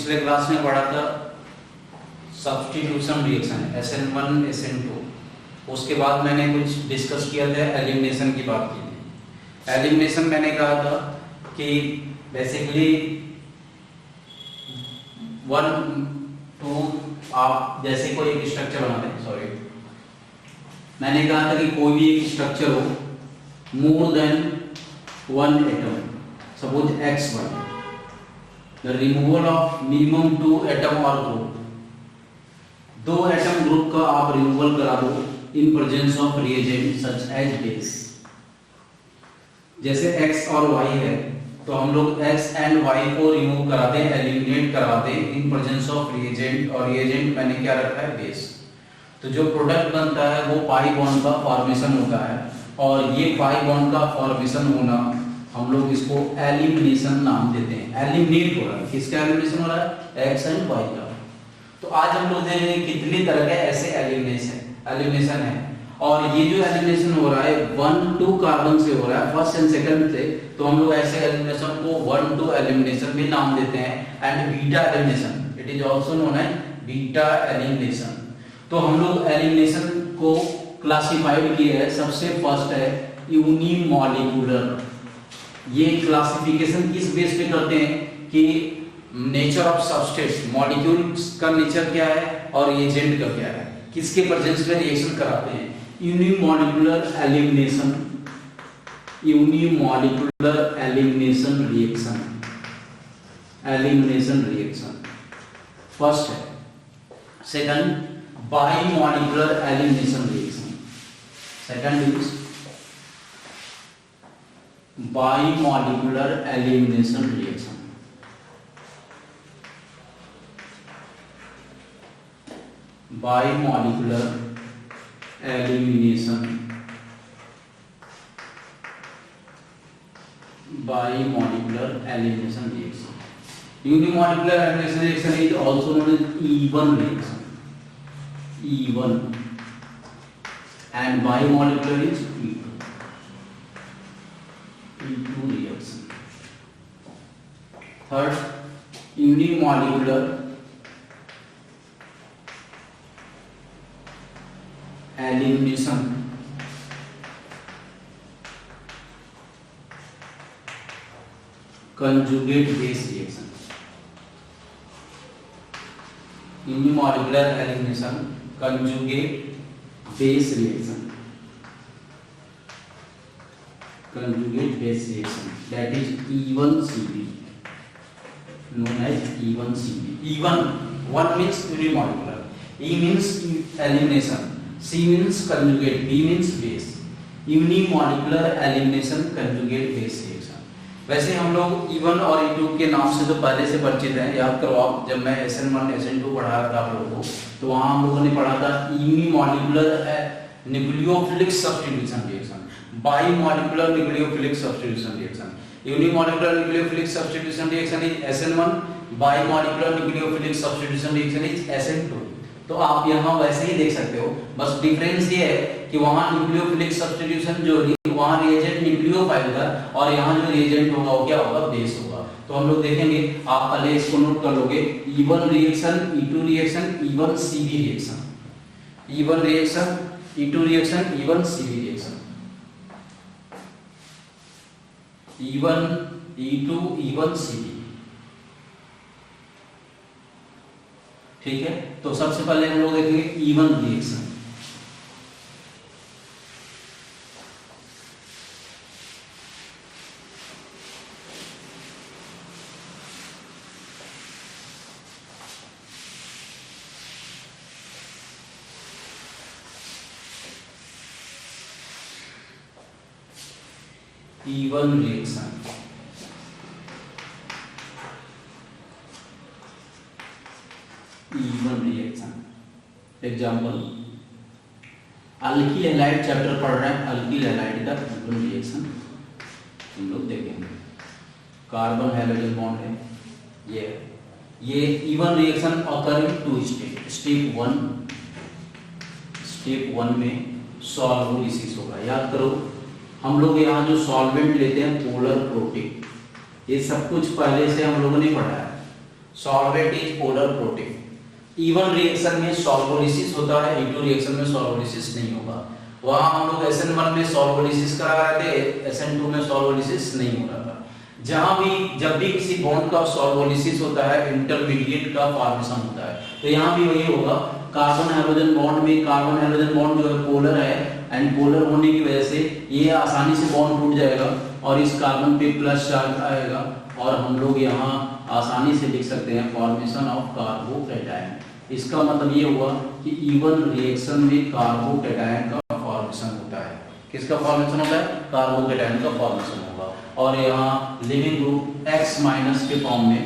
पिछले क्लास में पढ़ा था सब्स्टिट्यूशन रिएक्शन SN1 SN2। उसके बाद मैंने कुछ डिस्कस किया था, एलिमिनेशन की बात की थी। एलिमिनेशन मैंने कहा था कि बेसिकली 1 2 आप जैसे कोई एक स्ट्रक्चर बनाते हैं, सॉरी मैंने कहा था कि कोई भी एक स्ट्रक्चर हो more than 1 atom, suppose X1, the removal of minimum 2 atom or group, 2 atom group का आप रिमूवल करा दो in presence of reagent such as base. जैसे X और Y है तो हम लोग X एंड Y को रिमूव कराते हैं, एलिमिनेट कराते हैं इन प्रेजेंस ऑफ रिएजेंट, और रिएजेंट मैंने क्या रखा है, बेस। तो जो प्रोडक्ट बनता है वो पाई बॉन्ड का फॉर्मेशन होता है, और ये पाई बॉन्ड का फॉर्मेशन होना हम लोग इसको एलिमिनेशन नाम देते हैं। एलिमिनेट हो रहा है, किसका एलिमिनेशन हो रहा है, X एंड Y का। तो आज हम लोग देखेंगे कितनी तरह के ऐसे एलिमिनेशन है, और ये जो एलिमिनेशन हो रहा है 1-2 कार्बन से हो रहा है, फर्स्ट एंड सेकंड से, तो हम लोग ऐसे एलिमिनेशन को 1-2 एलिमिनेशन भी नाम देते हैं, and beta elimination, it is also known as beta elimination. तो हम लोग एलिमिनेशन को क्लासिफाइड किए है, सबसे फर्स्ट है यूनिमॉलिक्यूलर। ये क्लासिफिकेशन किस बेस पे करते हैं कि नेचर ऑफ सब्सटेंस, मॉलिक्यूल्स का नेचर क्या है और एजेंट का क्या है, किसके प्रेजेंस में रिएक्शन कराते हैं। Unimolecular elimination, unimolecular elimination reaction, elimination reaction first है। Second bimolecular elimination reaction, second is bimolecular elimination reaction. Bimolecular elimination, bimolecular elimination reaction. Unimolecular elimination reaction is also known as E1 reaction, E1, and bimolecular is E2 reaction. Third, unimolecular elimination, conjugate base reaction. Unimolecular elimination, conjugate base reaction, conjugate base reaction, that is E1CB, known as E1CB. E1, 1 means unimolecular, E means elimination, C means conjugate, B means base. Unimolecular elimination conjugate base reaction. वैसे हम लोग E1 और E2 के नाम से तो पहले से परिचित हैं, याद करो आप, जब मैं SN1 SN2 पढ़ा था आप लोगों को, तो वहाँ हम लोगों ने पढ़ा था unimolecular nucleophilic substitution reaction, bimolecular nucleophilic substitution reaction. Unimolecular nucleophilic substitution reaction is SN1, bimolecular nucleophilic substitution reaction is SN2। तो आप यहाँ वैसे ही देख सकते हो, बस डिफरेंस ये है कि वहाँ न्यूक्लियोफिलिक सब्स्टिट्यूशन जो वहाँ रिएजेंट न्यूक्लियोफाइल था, और यहाँ जो रिएजेंट होगा वो क्या होगा, बेस होगा। तो हम लोग देखेंगे, आप पहले इसको नोट कर लोगे, E1 reaction, E2 reaction, E1CB reaction, E1 reaction, E2 reaction, E1CB reaction, E1, E2, E1CB। ठीक है, तो सबसे पहले हम लोग देखेंगे E1 reaction. E1 reaction, E1 reaction example, alkyl halide chapter पढ़ रहे हैं, अल्किल हैलाइड का E1 रिएक्शन हम लोग देखेंगे। कार्बन हाइड्रोजन बॉन्ड है, ये E1 reaction occur in 2 step. Step 1 में सॉल्वोलिसिस होगा। याद करो, हम लोग यहाँ जो सॉल्वेंट लेते हैं पोलर प्रोटीन, ये सब कुछ पहले से हम लोगों ने पढ़ा है। Solvent is polar protein. E one reaction में सॉल्वोलिसिस होता है, इटू रिएक्शन में सॉल्वोलिसिस नहीं होगा। वहां हम लोग SN1 में सॉल्वोलिसिस करा रहे थे, SN2 में सॉल्वोलिसिस नहीं हो रहा था। जहां भी जब भी किसी बॉन्ड का सॉल्वोलिसिस होता है, इंटरमीडिएट का फॉर्मेशन होता है। तो यहाँ भी वही होगा, कार्बन हाइड्रोजन बॉन्ड में कार्बन हाइड्रोजन बॉन्ड जो है पोलर है, एंड पोलर होने की वजह से ये आसानी से बॉन्ड टूट जाएगा और इस कार्बन पे प्लस चार्ज आएगा, और हम लोग यहाँ आसानी से लिख सकते हैं फॉर्मेशन ऑफ कार्बोकैटायन। इसका मतलब ये हुआ कि इवन रिएक्शन में कार्बोकैटायन का फॉर्मेशन होता है। किसका फॉर्मेशन होता है? कार्बोकैटायन का फॉर्मेशन होगा। और यहाँ लिविंग ग्रुप X माइनस के फॉर्म में,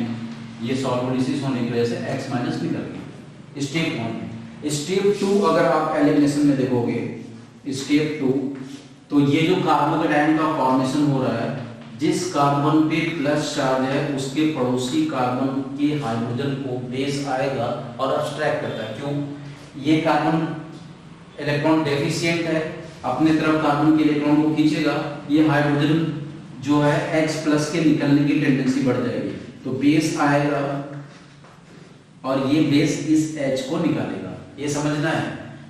ये सॉल्वोलिसिस होने की वजह से X माइनस निकल गया स्टेप 1 में। स्टेप 2 अगर आप एलिमिनेशन में देखोगे, स्टेप 2, तो ये जो कार्बोकैटायन का फॉर्मेशन हो रहा है, जिस कार्बन पे प्लस चार्ज है उसके पड़ोसी कार्बन के हाइड्रोजन को बेस आएगा और अब्स्ट्रैक्ट करता है। क्यों? ये कार्बन इलेक्ट्रॉन डेफिशिएंट है, अपने तरफ कार्बन के इलेक्ट्रॉन को खींचेगा, ये हाइड्रोजन जो है H प्लस के निकलने की टेंडेंसी बढ़ जाएगी, तो बेस आएगा और ये बेस इस H को निकालेगा। ये समझना है।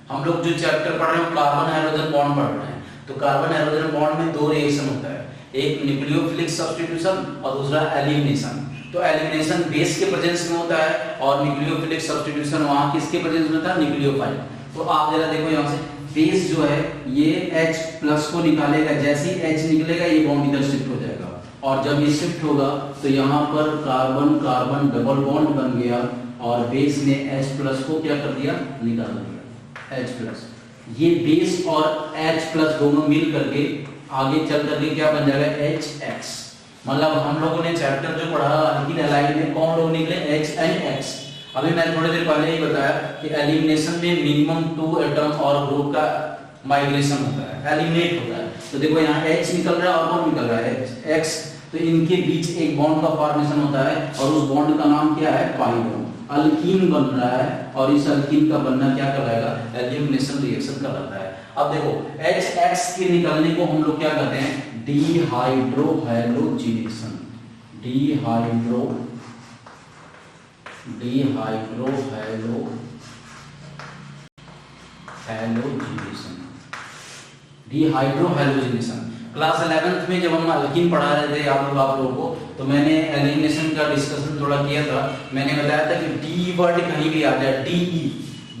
हम लोग जो चैप्टर पढ़ रहे हैं कार्बन हाइड्रोजन बॉन्ड पढ़ रहे हैं, तो कार्बन हाइड्रोजन बॉन्ड में 2 रिएक्शन होता है, एक न्यूक्लियोफिलिक सब्स्टिट्यूशन और दूसरा एलिमिनेशन। तो एलिमिनेशन बेस के प्रेजेंस में होता है और न्यूक्लियोफिलिक सब्स्टिट्यूशन वहां किसके प्रेजेंस में होता है? न्यूक्लियोफाइल। तो आप जरा देखो यहाँ से, बेस जो है ये H प्लस को निकालेगा, जैसे ही H निकलेगा ये बॉन्ड इधर शिफ्ट हो जाएगा, और जब ये शिफ्ट होगा तो यहाँ पर कार्बन कार्बन डबल बॉन्ड बन गया और बेस ने H प्लस को क्या कर दिया? निकाल दिया H प्लस। ये बेस और H प्लस दोनों मिल करके आगे चल करके क्या बन जाएगा? HX। मतलब हम लोगों ने चैप्टर जो पढ़ा अल्किल हैलाइड में कौन लोग निकले? H and X। अभी मैंने थोड़ी देर पहले ही बताया कि एलिमिनेशन में मिनिमम 2 एटम और ग्रुप का माइग्रेशन होता है, एलिमिनेट होता है। तो देखो यहाँ H निकल रहा है और कौन निकल रहा है? X। तो इनके बीच एक बॉन्ड का फॉर्मेशन होता है और उस बॉन्ड का नाम क्या है? Pi bond. अल्कीन बन रहा है और इस अल्कीन का बनना क्या कहलाएगा? एलिमिनेशन रिएक्शन कहलाता है। अब देखो HX के निकलने को हम लोग क्या कहते हैं? डिहाइड्रोहैलोजिनेशन। डिहाइड्रोहैलोजिनेशन। क्लास 11th में जब हम अल्कीन पढ़ा रहे थे आप लोगों को, तो मैंने एलिमिनेशन का डिस्कशन थोड़ा किया था। मैंने बताया था कि डी वर्ड कहीं भी आ जाए,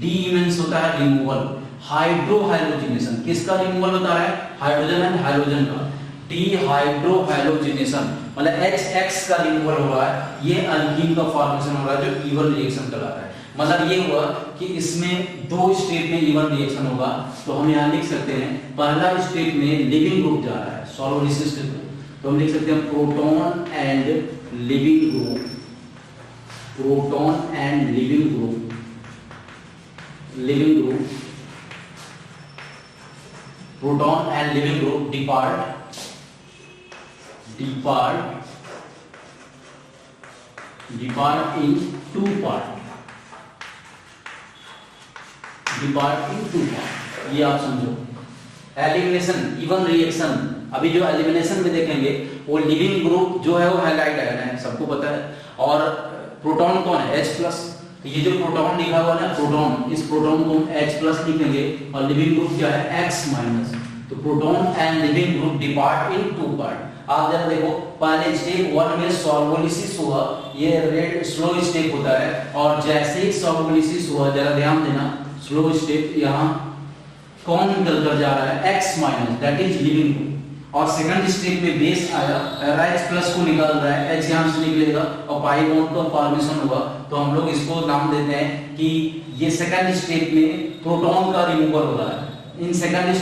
डी मींस होता है रिमूवल। हाइड्रोहैलोजिनेशन किसका रिमूवल होता है? हाइड्रोजन एंड हाइड्रोजन का। डिहाइड्रोहैलोजिनेशन मतलब HX का रिमूवल हो रहा है, ये अल्कीन का फॉर्मेशन हो रहा है जो इवन रिएक्शन कहलाता है। मतलब ये हुआ कि इसमें 2 स्टेप में इवन रिएक्शन होगा। तो हम यहाँ लिख सकते हैं पहला स्टेप में लिविंग ग्रुप जा रहा है सॉल्वोलिसिस के थ्रू, तो हम लिख सकते हैं proton and leaving group. Proton and leaving group proton and leaving group depart in two part। ये आप समझो। एलिमिनेशन इवन रिएक्शन, अभी जो एलिमिनेशन में देखेंगे वो लिविंग ग्रुप जो है वो हैलाइड आयन है, सबको पता है। और प्रोटॉन कौन है? H plus. तो ये जो प्रोटॉन लिखा हुआ है ना प्रोटॉन, इस प्रोटॉन को हम H प्लस लिखेंगे और लिविंग ग्रुप क्या है? X minus. तो proton and leaving group depart in 2 part. आप जरा देखो पहले स्टेप 1 में सॉल्वोलिसिस हुआ, ये रेड स्लो स्टेप होता है, और जैसे ही सॉल्वोलिसिस हुआ जरा ध्यान देना, स्लो स्टेप यहाँ कौन निकल कर जा रहा है? X minus, that is leaving group. और सेकंड स्टेप में बेस आया H प्लस को निकाल रहा है, H यहाँ से निकलेगा और पाई बॉन्ड का फॉर्मेशन होगा। तो हम लोग इसको नाम देते हैं कि ये सेकंड स्टेप में प्रोटॉन का रिमूवल हो रहा है। In second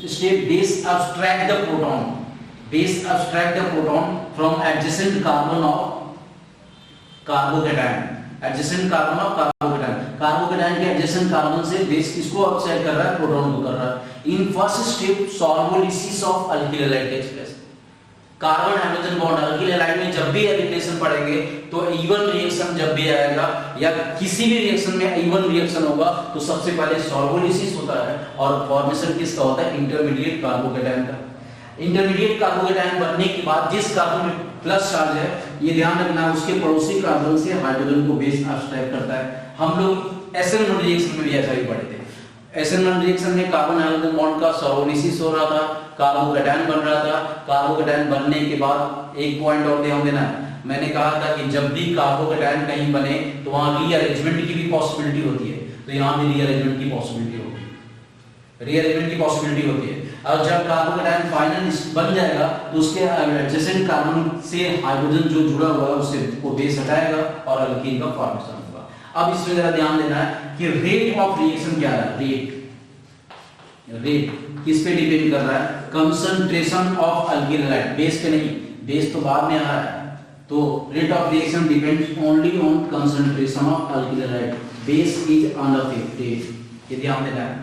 step base abstract the proton from adjacent carbon of carbocation। Carbocation के एडजेसेंट कार्बन से बेस किसको ऑब्सेट कर रहा है? प्रोटॉन को कर रहा है। In first step solvolysis of alkyl halide takes place. Carbon hydrogen bond alkyl halide में जब भी एलिमिनेशन पढ़ेंगे तो इवन रिएक्शन जब भी आएगा या किसी भी रिएक्शन में इवन रिएक्शन होगा तो सबसे पहले सॉल्वोलिसिस होता है और फॉर्मेशन किसका होता है? इंटरमीडिएट कार्बोकैटायन का। इंटरमीडिएट कार्बोकेटायन बनने के बाद जिस कार्बन में प्लस चार्ज है, ये ध्यान रखना, उसके पड़ोसी कार्बन से हाइड्रोजन को बेस अब्स्ट्रैक्ट करता है। हम लोग SN1 रिएक्शन में भी ऐसा ही पढ़े थे। SN1 रिएक्शन में कार्बन हाइड्रोजन बॉन्ड का सॉलोलिसिस हो रहा था, कार्बोकेटायन बन रहा था। कार्बोकेटायन बनने के बाद एक पॉइंट और ध्यान देना है, मैंने कहा था कि जब भी कार्बोकेटायन कहीं बने तो वहां रीअरेंजमेंट की भी पॉसिबिलिटी होती है, तो यहाँ भी रीअरेंजमेंट की पॉसिबिलिटी होगी, रीअरेंजमेंट की पॉसिबिलिटी होती है। और जब कार्बोकेटायन फाइनल बन जाएगा तो उसके एडजेसेंट कार्बन से हाइड्रोजन जो जुड़ा हुआ है उससे को बेस हटाएगा और अल्कीन का फॉर्मेशन होगा। अब इसमें जरा ध्यान देना है कि रेट ऑफ रिएक्शन क्या है। रेट किस पे डिपेंड कर रहा है? Concentration of alkyl halide, base पे नहीं, बेस तो बाद में आ रहा है। तो rate of reaction depends only on concentration of alkyl halide, base is unaffected, ये ध्यान देना है।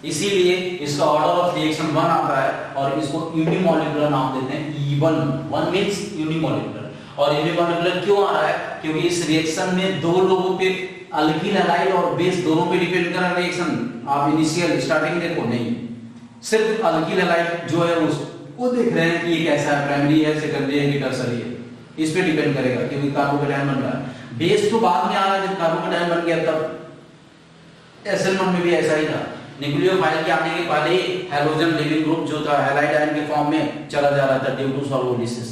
इसीलिए इसका ऑर्डर ऑफ रिएक्शन 1 आता है और इसको यूनिमॉलिक्यूलर नाम देते हैं E1। 1 means unimolecular. और यूनिमॉलिक्यूलर क्यों आ रहा है? क्योंकि इस रिएक्शन में दो लोगों पे अल्किल हैलाइड और बेस दोनों पे डिपेंड कर रहा है रिएक्शन। आप इनिशियल स्टार्टिंग देखो नहीं, सिर्फ अल्किल हैलाइड जो है वो देख रहे हैं कि ये कैसा है, प्राइमरी है, सेकेंडरी है कि टर्सरी है, इस पे डिपेंड करेगा क्योंकि कार्बोकेटायन बन रहा है। बेस तो बाद में आ रहा है, जब कार्बोकेटायन बन गया तब। SN1 में भी ऐसा ही था, न्यूक्लियोफाइल के आने के पहले ही हाइड्रोजन लिविंग ग्रुप जो था हैलाइड आयन के फॉर्म में चला जा रहा था ड्यू टू सॉल्वोलिसिस।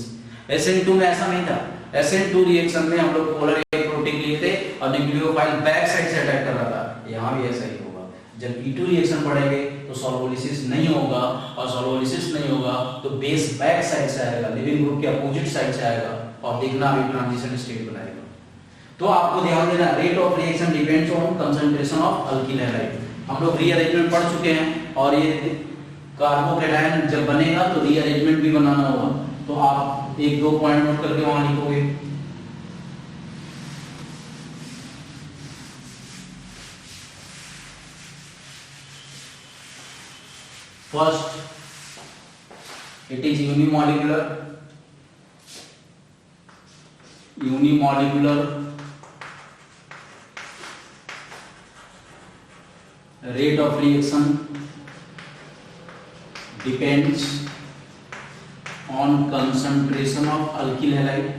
SN2 में ऐसा नहीं था। SN2 रिएक्शन में हम लोग पोलर प्रोटीन लिए थे और न्यूक्लियोफाइल बैक साइड से अटैक कर रहा था, यहाँ भी ऐसा ही होगा। जब E2 रिएक्शन पढ़ेंगे तो सॉल्वोलिसिस नहीं होगा, और सॉल्वोलिसिस नहीं होगा तो बेस बैक साइड से आएगा, लिविंग ग्रुप के अपोजिट साइड से आएगा और देखना अभी ट्रांजिशन स्टेट बनाएगा। तो आपको ध्यान देना, rate of reaction depends on concentration of alkyl halide. हम लोग रीअरेंजमेंट पढ़ चुके हैं और ये कार्बोकेटायन जब बनेगा तो रीअरेंजमेंट भी बनाना होगा, तो आप 1-2 पॉइंट नोट करके वहां लिखोगे। First, it is unimolecular rate of reaction depends on concentration of alkyl halide.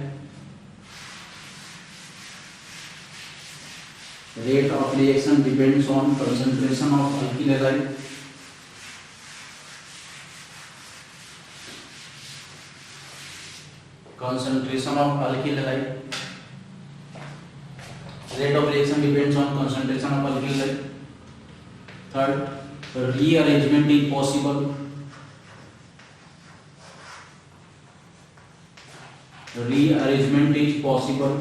Rate of reaction depends on concentration of alkyl halide. Concentration of alkyl halide. Rate of reaction depends on concentration of alkyl halide. Third, rearrangement is possible. Rearrangement is possible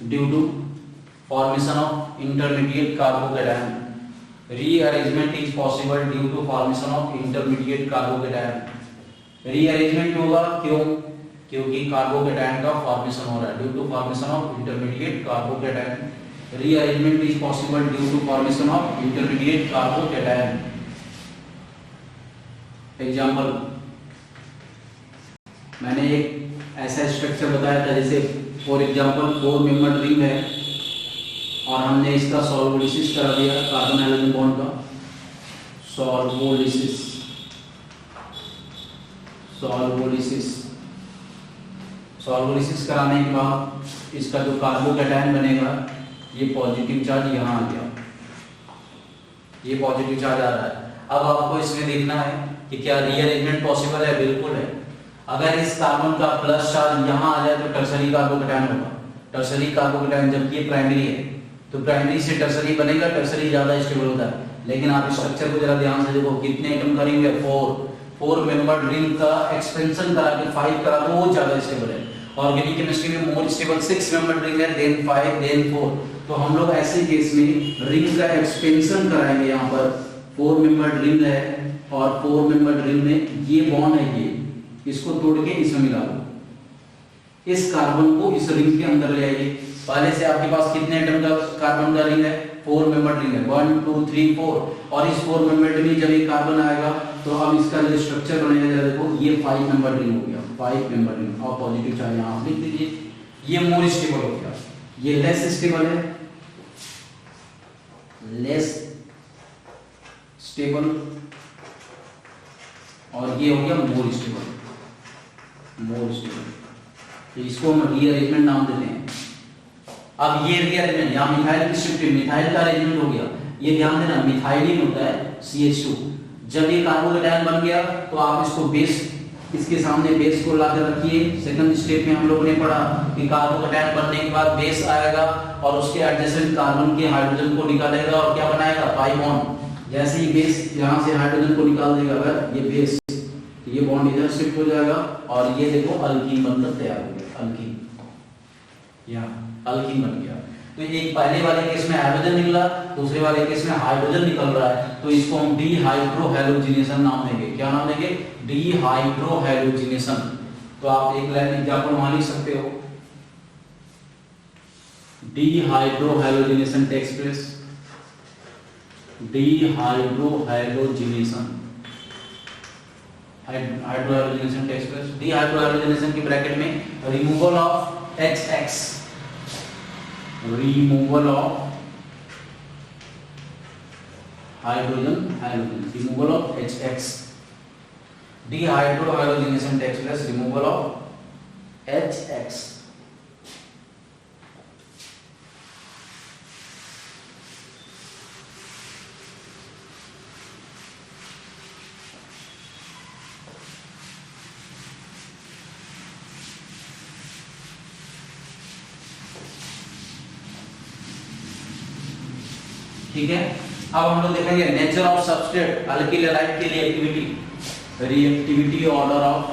due to formation of intermediate carbocation. Rearrangement is possible due to formation of intermediate carbocation. Rearrangement होगा क्यों? क्योंकि carbocation का formation हो रहा है, due to formation of intermediate carbocation. Rearrangement is possible due to formation of intermediate carbocation. Example, मैंने एक ऐसा स्ट्रक्चर बताया था, जैसे फॉर एग्जांपल 4 मेंबर रिंग है और हमने इसका सॉल्वोलिसिस करा दिया कार्बन हाइड्रोजन बॉन्ड का, सॉल्वोलिसिस कराने के बाद इसका जो कार्बोकेटायन बनेगा, ये पॉजिटिव चार्ज यहाँ आ गया, ये पॉजिटिव चार्ज आ रहा है। अब आपको इसमें देखना है कि क्या रीअरेंजमेंट पॉसिबल है? बिल्कुल है। अगर इस कार्बन का प्लस चार्ज यहाँ आ जाए तो टर्सरी कार्बोकेटायन होगा। टर्सरी कार्बोकेटायन जबकि ये प्राइमरी है तो प्राइमरी से टर्सरी बनेगा, टर्सरी ज्यादा स्टेबल होता है। लेकिन आप स्ट्रक्चर को जरा ध्यान से देखो, कितने एटम करेंगे? 4 मेंबर रिंग का एक्सपेंशन करा के 5 करा तो वो ज्यादा स्टेबल है। ऑर्गेनिक केमिस्ट्री में मोर स्टेबल 6 मेंबर रिंग है, देन 5 देन 4। तो हम लोग ऐसे केस में रिंग का एक्सपेंशन कराएंगे। यहाँ पर 4 मेंबर रिंग है और 4 मेंबर रिंग में ये बॉन्ड है, ये इसको तोड़ के इसमें मिला दो। इस कार्बन को इस रिंग के अंदर ले आइए। पहले से आपके पास कितने एटम का कार्बन का रिंग है? 4 मेंबर रिंग है, 1 2 3 4। और इस 4 मेंबर रिंग में जब ये कार्बन आएगा तो अब इसका जो स्ट्रक्चर बनेगा, जरा देखो, ये 5 मेंबर रिंग हो गया, 5 मेंबर रिंग। और पॉजिटिव चार्ज यहाँ आप लिख दीजिए। ये मोर स्टेबल हो गया, ये लेस स्टेबल है, लेस स्टेबल और ये हो गया मोर स्टेबल, मोर स्टेबल। तो इसको हम रीअरेंजमेंट नाम देते हैं। अब ये रीअरेंजमेंट, यहाँ मिथाइल की शिफ्ट, मिथाइल का अरेंजमेंट हो गया। ये ध्यान देना मिथाइलिन होता है CH2। जब ये कार्बोकेटायन बन गया तो आप इसको बेस, इसके सामने बेस को लाकर रखिए। सेकंड स्टेप में हम लोगों ने पढ़ा कि कार्बोकेटायन बनने के बाद बेस आएगा और उसके एडजेसेंट कार्बन के हाइड्रोजन को निकालेगा और क्या बनाएगा, पाई बॉन्ड। जैसे ही बेस यहाँ से हाइड्रोजन को निकाल देगा अगर ये बेस, ये बॉन्ड इधर शिफ्ट हो जाएगा और ये देखो अल्कीन बनकर तैयार हो गया, अल्कीन, यहाँ अल्कीन बन गया। तो एक पहले वाले केस में हाइड्रोजन निकला, दूसरे वाले केस में हाइड्रोजन निकल रहा है, तो इसको हम डीहाइड्रोहैलोजिनेशन नाम देंगे। क्या नाम देंगे, डीहाइड्रोहैलोजिनेशन। तो आप एक लाइन एग्जांपल वहां लिख सकते हो, डीहाइड्रोहैलोजिनेशन टेक्स प्लेस, डीहाइड्रोहैलोजिनेशन, हाइड्रोहैलोजिनेशन टेक्स प्लेस। डीहाइड्रोहैलोजिनेशन के ब्रैकेट में removal of HX, removal of hydrogen, removal of HX, dehydrohalogenation takes place, removal of HX। ठीक है। अब हम लोग देखेंगे nature of substrate, alkyl halide की reactivity order of,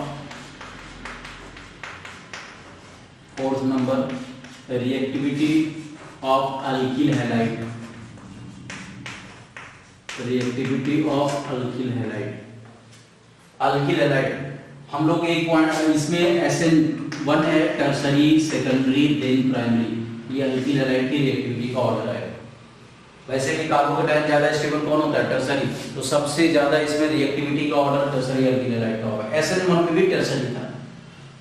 fourth number, reactivity of alkyl halide, reactivity of alkyl halide. Alkyl halide हम लोग एक पॉइंट इसमें SN1 है, टर्सरी, सेकेंडरी, देन प्राइमरी। ये अल्किल हैलाइड की रिएक्टिविटी का ऑर्डर है। वैसे भी कार्बोकेटायन ज्यादा स्टेबल कौन होता है, टर्सरी, तो सबसे ज्यादा इसमें रिएक्टिविटी का ऑर्डर टर्सरी अल्किल हैलाइड का होगा। SN1 में भी टर्सरी था,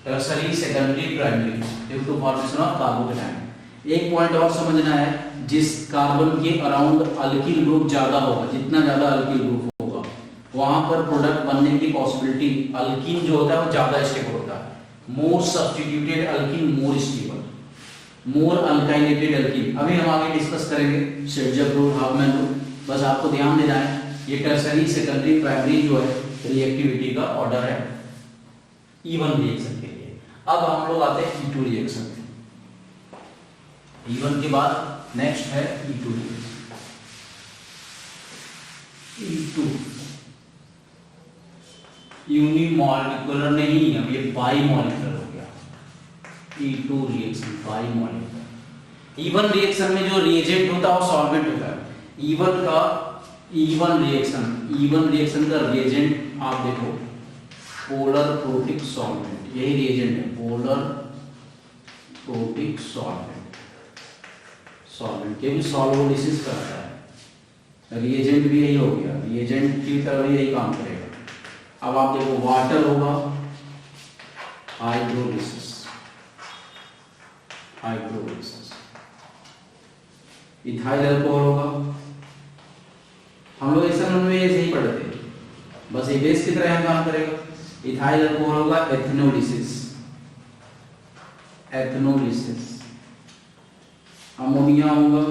tertiary, secondary, primary, due to formation of carbocation. एक पॉइंट और समझना है, जिस कार्बन के अराउंड अल्किल ग्रुप ज्यादा होगा, जितना ज्यादा अल्किल ग्रुप होगा वहां पर प्रोडक्ट बनने की पॉसिबिलिटी, अल्कीन जो होता है वो ज्यादा स्टेबल होता है। More substituted alkene more stable, more alkylated alkene. अभी हम आगे डिस्कस करेंगे शेड्जर रूल, हाफमैन रूल। बस आपको ध्यान देना है ये टर्सरी, सेकेंडरी, प्राइमरी जो है रिएक्टिविटी का ऑर्डर है E1 रिएक्शन के लिए। अब हम लोग आते हैं E2 रिएक्शन। E1 के बाद नेक्स्ट है E2 रिएक्शन। E2 यूनिमॉलिक्यूलर नहीं, अब ये बाइमॉलिक्यूलर हो गया। E2 reaction बाइमॉलिक्यूलर। E1 रिएक्शन में जो रिएजेंट होता है वो सॉल्वेंट होता है। E1 रिएक्शन का रिएजेंट आप देखो, पोलर प्रोटिक सॉल्वेंट, यही रिएजेंट है, पोलर प्रोटिक सॉल्वेंट के भी सॉल्वोलिसिस करता है। रिएजेंट भी यही हो गया, रिएजेंट की तरह यही काम करेगा। अब आप देखो वाटर होगा, हाइड्रोलिसिस, इथाइल अल्कोहल होगा। हम लोग SN1 में ये सही पढ़े थे, बस ये बेस की तरह काम करेगा। इथाइल अल्कोहल होगा, एथनोलिसिस। अमोनिया होगा,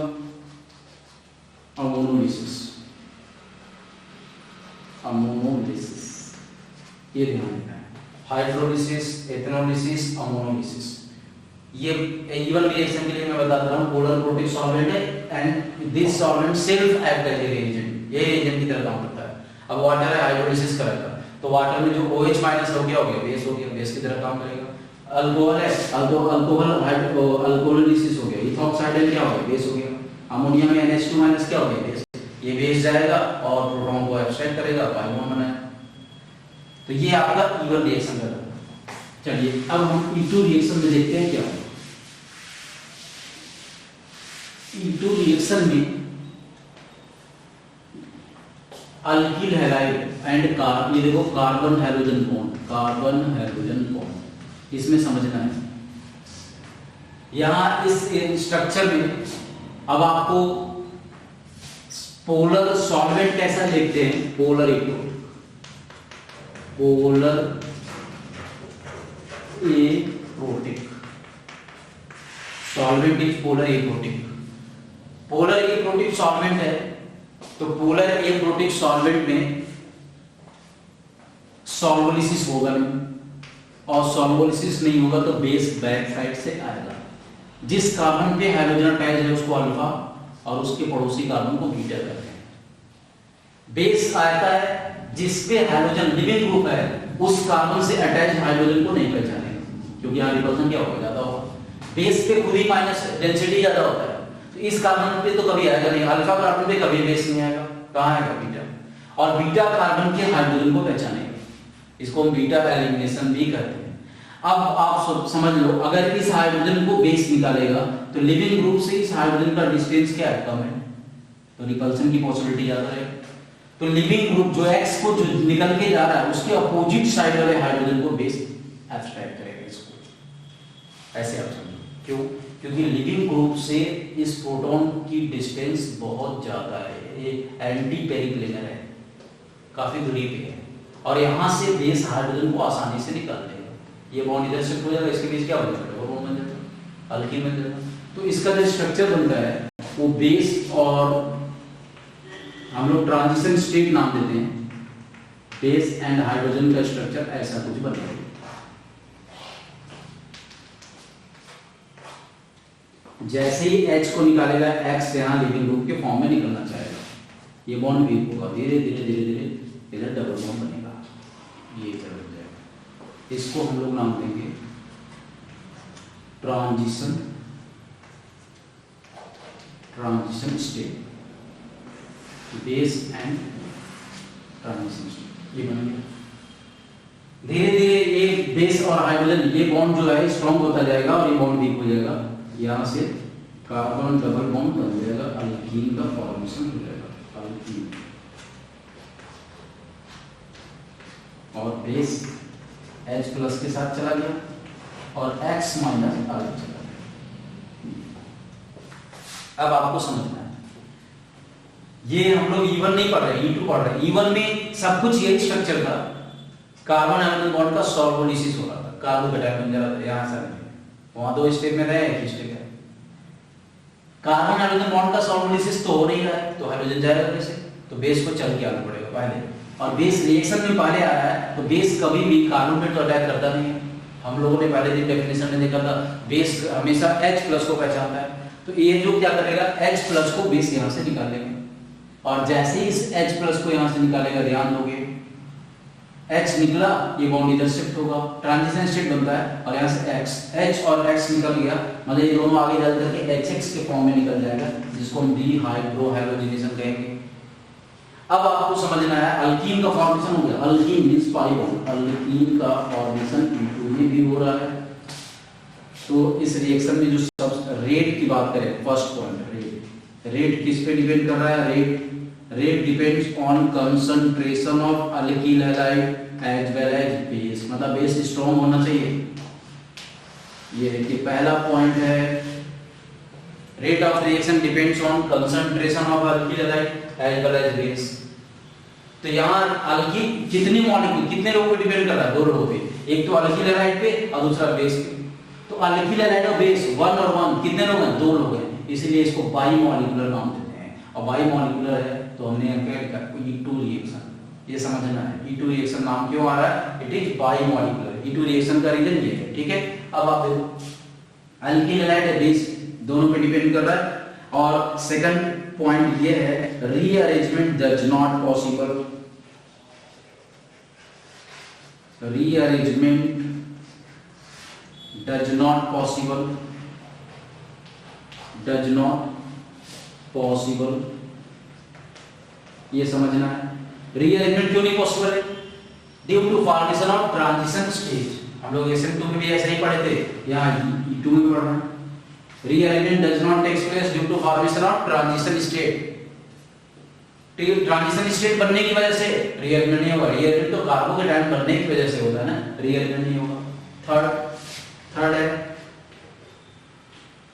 अमोनोलिसिस। ये ध्यान रखना है, हाइड्रोलिसिस, एथनोलिसिस, अमोनोलिसिस। ये E1 रिएक्शन के लिए मैं बता रहा हूँ, पोलर प्रोटिक सॉल्वेंट है and this solvent self act as a reagent, ये रिएजेंट की तरह काम करता है। अब वाटर है, हाइड्रोलिसिस करेगा, तो वाटर में जो OH माइनस हो गया बेस हो गया, बेस की तरह काम करेगा। अल्कोहल है, अल्कोहलिसिस हो गया, इथॉक्साइड क्या हो गया, बेस हो गया। अमोनिया में NH2 माइनस क्या हो गया, बेस। ये बेस जाएगा और प्रोटॉन को एक्सट्रैक्ट करेगा, बाई बॉन्ड बनाएगा। तो ये आपका E1 रिएक्शन का। चलिए अब हम E2 रिएक्शन में देखते हैं क्या होगा। E2 रिएक्शन में अल्किल हैलाइड एंड ये देखो कार्बन हाइड्रोजन बॉन्ड, इसमें समझना है। यहां इस स्ट्रक्चर में अब आपको पोलर सॉल्वेंट कैसा लिखते हैं, polar equal, polar aprotic, solvent is polar aprotic. Polar aprotic solvent है तो पोलर एप्रोटिक सॉल्वेंट में सॉल्वोलिसिस होगा नहीं, और सॉल्वोलिसिस नहीं होगा तो बेस बैक साइड से आएगा। जिस कार्बन पे हाइड्रोजन अटैच है उसको अल्फा और उसके पड़ोसी कार्बन को बीटा कहते हैं। बेस आता है जिस पे हाइड्रोजन लिविंग ग्रुप है, उस कार्बन से अटैच हाइड्रोजन को नहीं पहचानेगा क्योंकि यहाँ रिपल्सन क्या होगा, ज्यादा होगा। बेस पे खुद ही माइनस डेंसिटी ज्यादा होता है, तो इस कार्बन पे तो कभी आएगा नहीं, अल्फा कार्बन पे कभी बेस नहीं आएगा, कहाँ आएगा बीटा, और बीटा कार्बन के हाइड्रोजन को पहचानेगा। इसको हम बीटा एलिमिनेशन भी कहते हैं। अब आप समझ लो, अगर इस हाइड्रोजन को बेस निकालेगा तो लिविंग ग्रुप से इस हाइड्रोजन का डिस्टेंस क्या है, कम है, तो रिपल्सन की पॉसिबिलिटी ज्यादा है। तो लिविंग ग्रुप जो एक्स को जो निकल के जा रहा है उसके अपोजिट साइड वाले हाइड्रोजन को बेस एब्स्ट्रैक्ट करेगा। इसको ऐसे आप समझो, क्यों? क्योंकि लिविंग ग्रुप से इस प्रोटॉन की डिस्टेंस बहुत ज्यादा है, ये एंटी पेरिप्लेनर है, काफी दूरी पे है, और यहाँ से बेस हाइड्रोजन को आसानी से निकाल लेगा। ये बॉन्ड इधर शिफ्ट हो जाएगा, इसके बीच क्या हो जाएगा, वो बॉन्ड बन जाएगा, अल्कीन बन जाएगा। तो इसका जो स्ट्रक्चर बनता है वो बेस, और हम लोग ट्रांजिशन स्टेट नाम देते हैं, बेस एंड हाइड्रोजन का स्ट्रक्चर ऐसा कुछ बनता है। जैसे ही H को निकालेगा, X यहाँ लिविंग ग्रुप के फॉर्म में निकलना चाहेगा, ये बॉन्ड वीक होगा, धीरे धीरे धीरे धीरे इधर डबल बॉन्ड बनेगा, ये इधर हो जाएगा। इसको हम लोग नाम देंगे transition state, base and transition state, ये बन गया। धीरे धीरे ये बेस और हाइड्रोजन, ये बॉन्ड जो है स्ट्रॉन्ग होता जाएगा और ये बॉन्ड वीक हो जाएगा, यहाँ से कार्बन डबल बॉन्ड बन जाएगा, अल्कीन का फॉर्मेशन हो जाएगा, अल्कीन, और बेस H प्लस के साथ चला गया और X माइनस अलग चला गया। अब आपको समझना है, ये हम लोग E1 नहीं पढ़ रहे, E2 पढ़ रहे। E1 में सब कुछ यही स्ट्रक्चर था, कार्बन हाइड्रोजन बॉन्ड का सॉल्वोलिसिस हो रहा था, कार्बोकेटायन बन जा रहा था, यहाँ से वहां 2 स्टेप में रहे, एक स्टेप है। कार्बन हाइड्रोजन बॉन्ड का सॉल्वोलिसिस तो हो नहीं रहा है, तो हाइड्रोजन जाएगा कैसे, तो बेस को चल के आना पड़ेगा पहले, और बेस रिएक्शन में पहले आ रहा है, तो बेस कभी भी कार्बन पे तो अटैक करता नहीं है। हम लोगों ने पहले दिन डेफिनेशन में देखा था, बेस हमेशा H प्लस को पहचानता है, तो ये जो क्या करेगा, H प्लस को बेस यहाँ से निकालेगा, और जैसे ही इस H प्लस को यहाँ से निकालेगा, ध्यान दोगे H निकला, ये बॉन्ड इधर शिफ्ट होगा, ट्रांजिशन स्टेट बनता है, और यहाँ से X, H और X निकल गया, मतलब ये दोनों आगे जा करके HX के फॉर्म में निकल जाएगा, जिसको हम डिहाइड्रोहाइड्रोजनेशन कहेंगे। अब आपको समझना है, अल्कीन का फॉर्मेशन हो गया, alkyne means pi bond, alkyne का फॉर्मेशन E2 में भी हो रहा है। तो इस रिएक्शन में जो सब रेट की बात करें, फर्स्ट पॉइंट, रेट किस पे डिपेंड कर रहा है, rate depends on concentration of alkyl halide as well as base, मतलब बेस स्ट्रॉन्ग होना चाहिए। ये देखिए पहला पॉइंट है, rate of reaction depends on concentration of alkyl halide as well as base. तो यहाँ अल्किल कितने मॉलिक्यूल, कितने लोगों पे डिपेंड कर रहा है, 2 लोगों पे, एक तो अल्किल हैलाइड पे और दूसरा बेस पे। तो अल्किल हैलाइड और बेस 1 और 1 कितने लोग हैं, 2 लोग हैं, इसलिए इसको बाई मॉलिक्यूलर नाम देते हैं, और बाई मॉलिक्यूलर है तो हमने क्या लिखा, E2 रिएक्शन, ये समझना है, E2 रिएक्शन नाम क्यों आ रहा है, it is by molecular, E2 reaction का रीजन ये है, ठीक है। अब आप देखो अल्किल हैलाइड और बेस दोनों पे डिपेंड कर रहा है, और सेकंड पॉइंट ये है, rearrangement does not possible, rearrangement does not possible, does not possible, ये समझना है। रीअरेंजमेंट क्यों नहीं पॉसिबल है, due to formation of transition stage, हम लोग SN2 में भी ऐसे ही पढ़े थे, यहाँ E2 में पढ़ रहे हैं। Rearrangement does not takes place due to formation of transition state, transition state बनने की वजह से रीअरेंजमेंट नहीं होगा, रीअरेंजमेंट तो कार्बोकेटायन बनने की वजह से होता है ना, रीअरेंजमेंट नहीं होगा। थर्ड है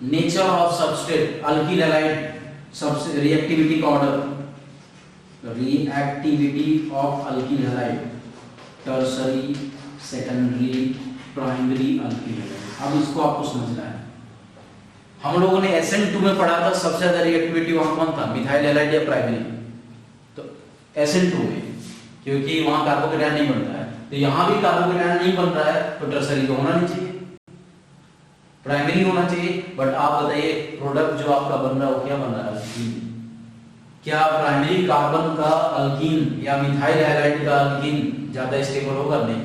nature of substrate, alkyl halide सबसे रिएक्टिविटी का order, reactivity of alkyl halide, tertiary, secondary, primary alkyl halide. अब इसको आपको समझना है। हम लोगों ने SN2 में पढ़ा था सबसे ज्यादा रिएक्टिविटी वहां कौन था, मिथाइल हैलाइड या प्राइमरी? तो SN2 में, क्योंकि वहां कार्बोकेटायन नहीं बन रहा है, तो यहां भी कार्बोकेटायन नहीं बन रहा है, तो टर्सरी तो होना नहीं चाहिए, प्राइमरी होना चाहिए। बट आप बताइए प्रोडक्ट जो आपका बन रहा है वो क्या बन रहा है, अल्कीन। क्या प्राइमरी कार्बन का अल्कीन या मिथाइल हैलाइड का अल्कीन ज्यादा स्टेबल होगा? नहीं।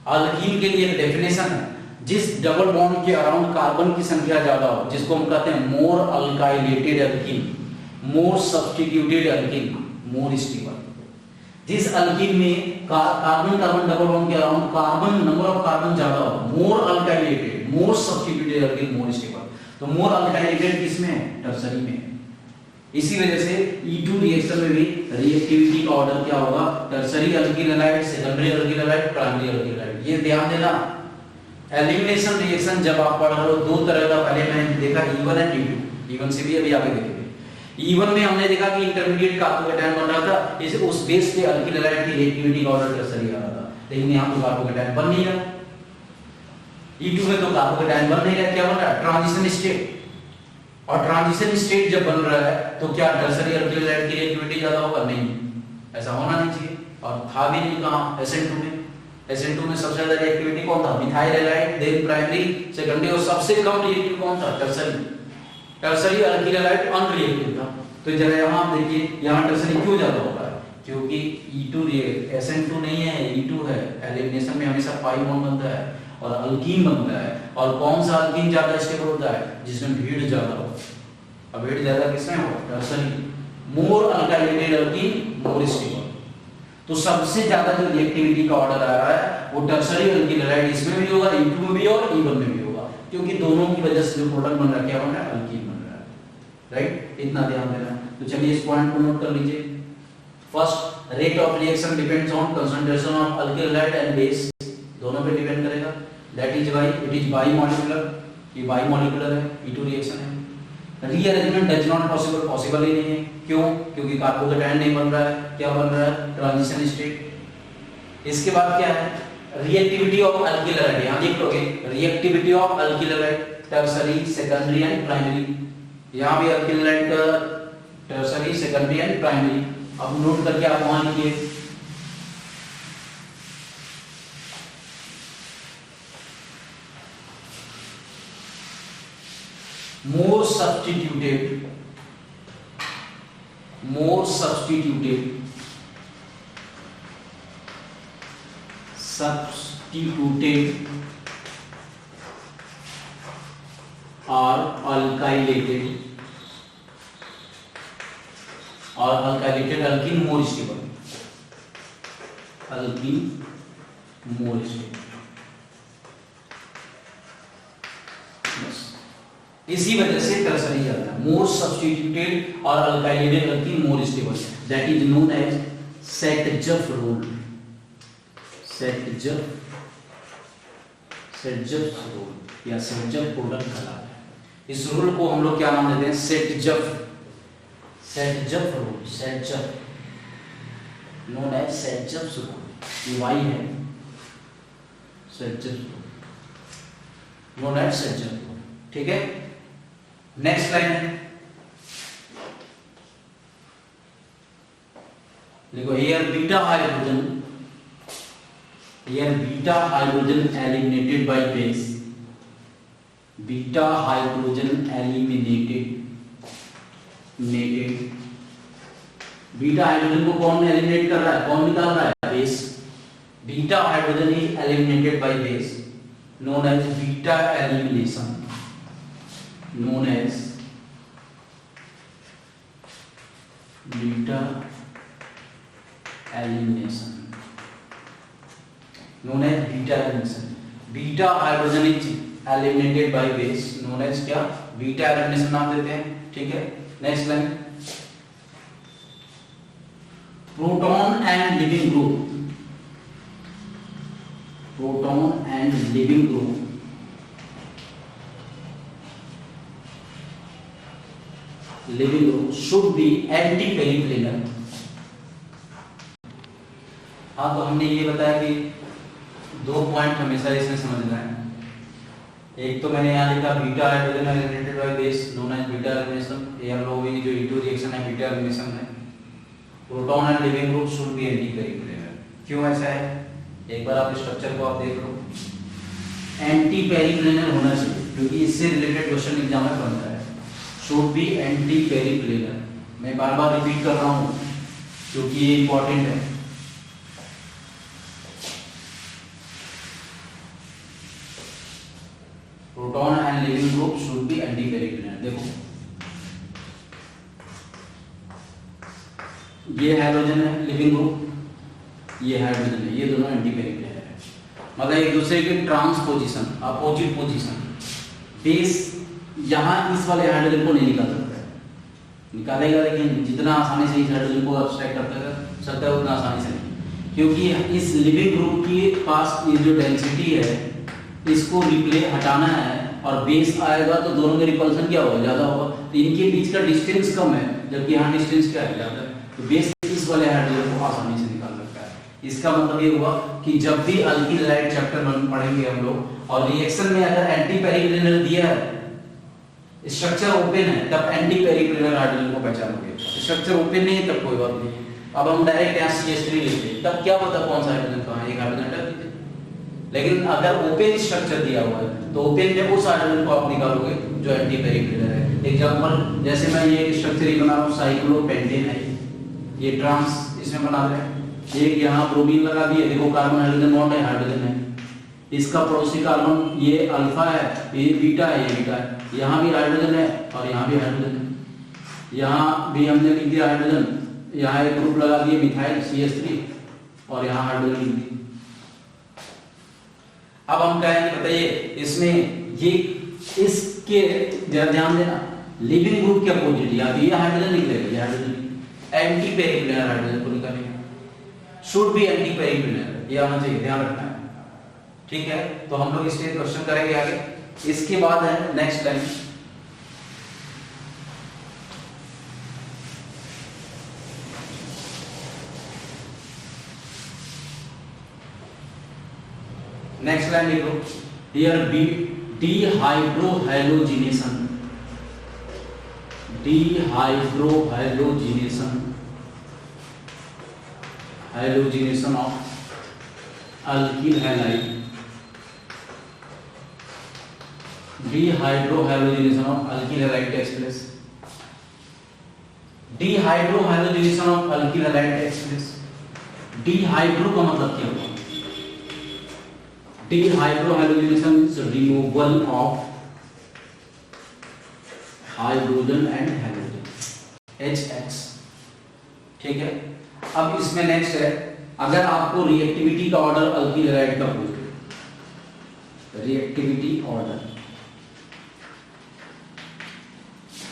अल्कीन के लिए डेफिनेशन है, जिस डबल बॉन्ड के अराउंड कार्बन की संख्या ज्यादा हो, जिसको हम कहते हैं more alkylated alkene, more substituted alkene, more stable. जिस अल्कीन में कार्बन कार्बन डबल बॉन्ड के around carbon number of carbon ज्यादा हो, more alkylated, more substituted alkene, more stable. तो मोर अल्काइलेटेड किसमें है? टर्सरी में। इसी वजह से E2 रिएक्शन में भी रिएक्टिविटी का ऑर्डर क्या होगा? Tertiary alkyl halide, secondary alkyl halide, primary alkyl halide. ये ध्यान देना। एलिमिनेशन रिएक्शन जब आप पढ़ रहे हो दो तरह का, पहले मैंने देखा E1 एंड E2, E1 से भी अभी आगे देखेंगे। E1 में हमने देखा कि इंटरमीडिएट कार्बोकेटायन बन रहा था, इसे उस बेस पे अल्किल हैलाइड की रिएक्टिविटी का ऑर्डर टर्सरी आ रहा था, लेकिन यहां तो कार्बोकेटायन बन नहीं रहा। E2 में तो कार्बोकेटायन बन नहीं रहा, क्या बन रहा है? Transition state. और ट्रांजिशन स्टेट जब बन रहा है तो क्या टर्सरी अल्किल हैलाइड की रिएक्टिविटी ज्यादा होगा? नहीं, ऐसा होना नहीं चाहिए, और था भी नहीं। कहां? SN2 में। SN2 में सबसे ज्यादा रिएक्टिविटी कौन था? Methyl halide, then primary, secondary, और सबसे कम रिएक्टिव कौन था? Tertiary. Tertiary alkyl halide unreactive था। तो जरा यहां आप देखिए, यहां टर्सरी क्यों ज्यादा होता है? क्योंकि E2 SN2 नहीं है, E2 है। एलिमिनेशन में हमेशा पाई बॉन्ड बनता है और अल्कीन बनता है। और कौन सा अल्कीन ज्यादा स्टेबल होता है? जिसमें भीड़ ज्यादा हो। अब भीड़ ज्यादा किसमें हो? टर्सरी। मोर अल्काइलेटेड अल्कीन, मोर स्टेबल। तो सबसे ज्यादा जो रिएक्टिविटी का ऑर्डर आ रहा है वो टर्सरी अल्किल हैलाइड, इसमें भी होगा, E2 में भी और E1 में भी होगा, क्योंकि दोनों की वजह से जो प्रोडक्ट बन रहा है, क्या बन रहा है? अल्कीन बन रहा है। राइट, इतना ध्यान देना। तो चलिए इस पॉइंट को नोट कर लीजिए। First, rate of reaction depends on concentration of alkyl halide and base, दोनों पे डिपेंड करेगा। That is why it is bimolecular, ये बाई मॉलिक्यूलर है, E2 रिएक्शन है। Rearrangement does not possible, possible ही नहीं है। क्यों? क्योंकि कार्बोकेटायन नहीं बन रहा है, क्या बन रहा है? Transition state. इसके बाद क्या है? रिएक्टिविटी ऑफ अल्किल हैलाइड, यहां देख लोगे, reactivity of alkyl halide, tertiary, secondary and primary. यहां भी अल्किल हैलाइड का टर्सरी, सेकेंडरी एंड प्राइमरी। अब नोट करके आप वहां लिखिए। more substituted or alkylated alkene more stable, alkene more stable। इसी वजह से टर्सरी आता है। मोर सब्स्टिट्यूटेड और alkylated alkene more stable, that is known as Saytzeff rule. Saytzeff rule या सेटजफ प्रोडक्ट कहलाता है। इस रूल को हम लोग क्या नाम देते हैं? सेटजफ rule, सेटजफ known as Saytzeff rule. ये वाई है, सेटजफ rule known as Saytzeff rule. ठीक है, नेक्स्ट लाइन है, देखो, here beta hydrogen eliminated by base, beta hydrogen eliminated, beta hydrogen को कौन एलिमिनेट कर रहा है? कौन निकाल रहा है? Base. Beta hydrogen is eliminated by base, known as beta elimination, known as beta elimination, known as beta elimination। Beta hydrogen is eliminated by base, known as क्या? बीटा एलिमिनेशन नाम देते हैं। ठीक है, next line, proton and leaving group, proton and leaving group should be anti-peripheral। हाँ, तो हमने ये बताया कि 2 पॉइंट हमेशा इसमें समझना है। एक तो मैंने यहाँ लिखा beta hydrogen eliminated by base known as beta elimination. ये हम लोग जो E2 रिएक्शन है बीटा एलिमिनेशन है। Proton and leaving group should be anti periplanar. क्यों ऐसा है? एक बार आप स्ट्रक्चर को आप देख लो, एंटी पेरिप्लेनर होना चाहिए क्योंकि इससे रिलेटेड क्वेश्चन एग्जाम में बनता है। Should be anti periplanar. मैं बार बार रिपीट कर रहा हूँ क्योंकि ये इंपॉर्टेंट है। Proton and leaving group should be anti periplanar. देखो ये हाइड्रोजन है लिविंग ग्रुप, ये हाइड्रोजन है, ये दोनों एंटी पेरिप्लेनर है। मतलब एक दूसरे के ट्रांसपोजिशन, अपोजिट पोजीशन। बेस यहाँ इस वाले हाइड्रोजन को नहीं निकाल सकता है, निकालेगा लेकिन जितना आसानी से इस हाइड्रोजन को अब्स्ट्रैक्ट कर सकता है उतना आसानी से नहीं, क्योंकि इस लिविंग ग्रुप के पास ये जो डेंसिटी है इसको हटाना है और बेस आएगा तो दोनों में रिपल्सन क्या होगा? ज्यादा होगा। तो इनके बीच का डिस्टेंस कम है जबकि यहाँ डिस्टेंस क्या है? ज्यादा है। तो बेस इस वाले हाइड्रोजन को आसानी से निकाल सकता है। इसका मतलब ये हुआ कि जब भी अल्किल हैलाइड चैप्टर पढ़ेंगे हम लोग और रिएक्शन में अगर एंटी पेरिप्लेनर दिया है, स्ट्रक्चर ओपन है, तब एंटी पेरिप्लेनर हाइड्रोजन को पहचानोगे। स्ट्रक्चर ओपन नहीं है तब कोई बात नहीं। अब हम डायरेक्ट यहाँ CH3 लेते हैं, तब क्या पता कौन सा हाइड्रोजन कहाँ है? एक हाइड्रोजन हटा दीजिए। लेकिन अगर ओपन स्ट्रक्चर दिया हुआ है तो ओपन में उस हाइड्रोजन को आप निकालोगे जो एंटी पेरिप्लेनर है। एग्जांपल जैसे मैं ये स्ट्रक्चर ही बना रहा हूँ, साइक्लोपेंटेन है, ये ट्रांस इसमें बना रहे हैं। एक यहाँ ब्रोमीन लगा दिए, देखो कार्बन हाइड्रोजन बॉन्ड है, हाइड्रोजन है। इसका पड़ोसी कार्बन ये अल्फा है, ये बीटा है, ये बीटा है। यहाँ भी हाइड्रोजन है और यहाँ भी हाइड्रोजन है। यहाँ भी हमने लिख दिया हाइड्रोजन, यहाँ एक ग्रुप लगा दिए मिथाइल CH3 और यहाँ हाइड्रोजन लिख दिया। अब हम कहेंगे बताइए इसमें ये इसके ध्यान देना, लिविंग ग्रुप के अपोजिट या तो ये हाइड्रोजन निकलेगा, ये हाइड्रोजन एंटी पेरिप्लेनर हाइड्रोजन को निकालेंगे। शुड बी एंटी पेरिप्लेनर, ये आना चाहिए, ध्यान रखना है। ठीक है, तो हम लोग इसके क्वेश्चन करेंगे आगे। इसके बाद है नेक्स्ट लाइन, नेक्स्ट लाइन लिखो, here be dehydrohalogenation, dehydrohalogenation, halogenation of alkyl halide, dehydrohalogenation of alkyl halide takes place. Dehydrohalogenation of alkyl halide takes place. Dehydro का मतलब क्या होगा? Dehydrohalogenation is removal of hydrogen and halogen HX। ठीक है, अब इसमें next है, अगर आपको रिएक्टिविटी का ऑर्डर अल्किल हैलाइड का पूछे, रिएक्टिविटी ऑर्डर,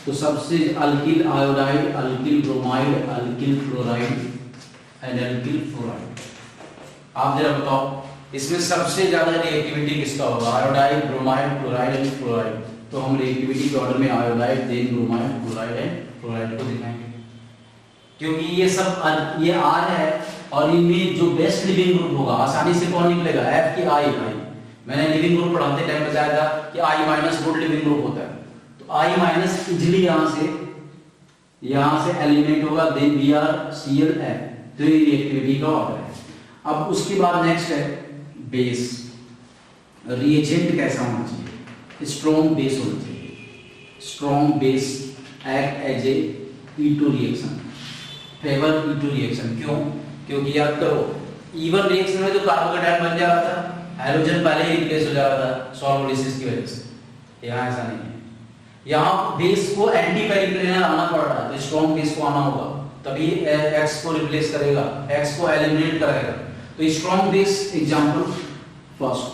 तो सबसे alkyl iodide, alkyl bromide, alkyl fluoride and alkyl fluoride. आप जरा बताओ इसमें सबसे ज्यादा रिएक्टिविटी किसका होगा? Iodide, bromide, fluoride and fluoride. तो हम रिएक्टिविटी के ऑर्डर में iodide, then bromide, fluoride and fluoride को दिखाएंगे, क्योंकि ये सब ये R है और इनमें जो बेस्ट लिविंग ग्रुप होगा आसानी से कौन निकलेगा? F की I। मैंने लिविंग ग्रुप पढ़ाते टाइम बताया था कि I- गुड लिविंग ग्रुप होता है, तो I- इजीली यहाँ से एलिमिनेट होगा, देन BrClF। तो ये रिएक्टिविटी का ऑर्डर है। अब उसके बाद नेक्स्ट है बेस। रिएजेंट कैसा होना चाहिए? स्ट्रॉन्ग बेस होना चाहिए। Strong base act as a E2 reaction, favour E2 reaction. क्यों? क्योंकि याद करो E1 रिएक्शन में जो कार्बोकेटायन बन जा रहा था, हाइड्रोजन पहले ही रिप्लेस हो जा रहा था सॉल्वोलिसिस की वजह से। यहाँ ऐसा नहीं है, यहाँ बेस को एंटी पेरिप्लेनर आना पड़ रहा है, तो स्ट्रॉन्ग बेस को आना होगा, तभी X को रिप्लेस करेगा, X को एलिमिनेट करेगा। तो strong base example first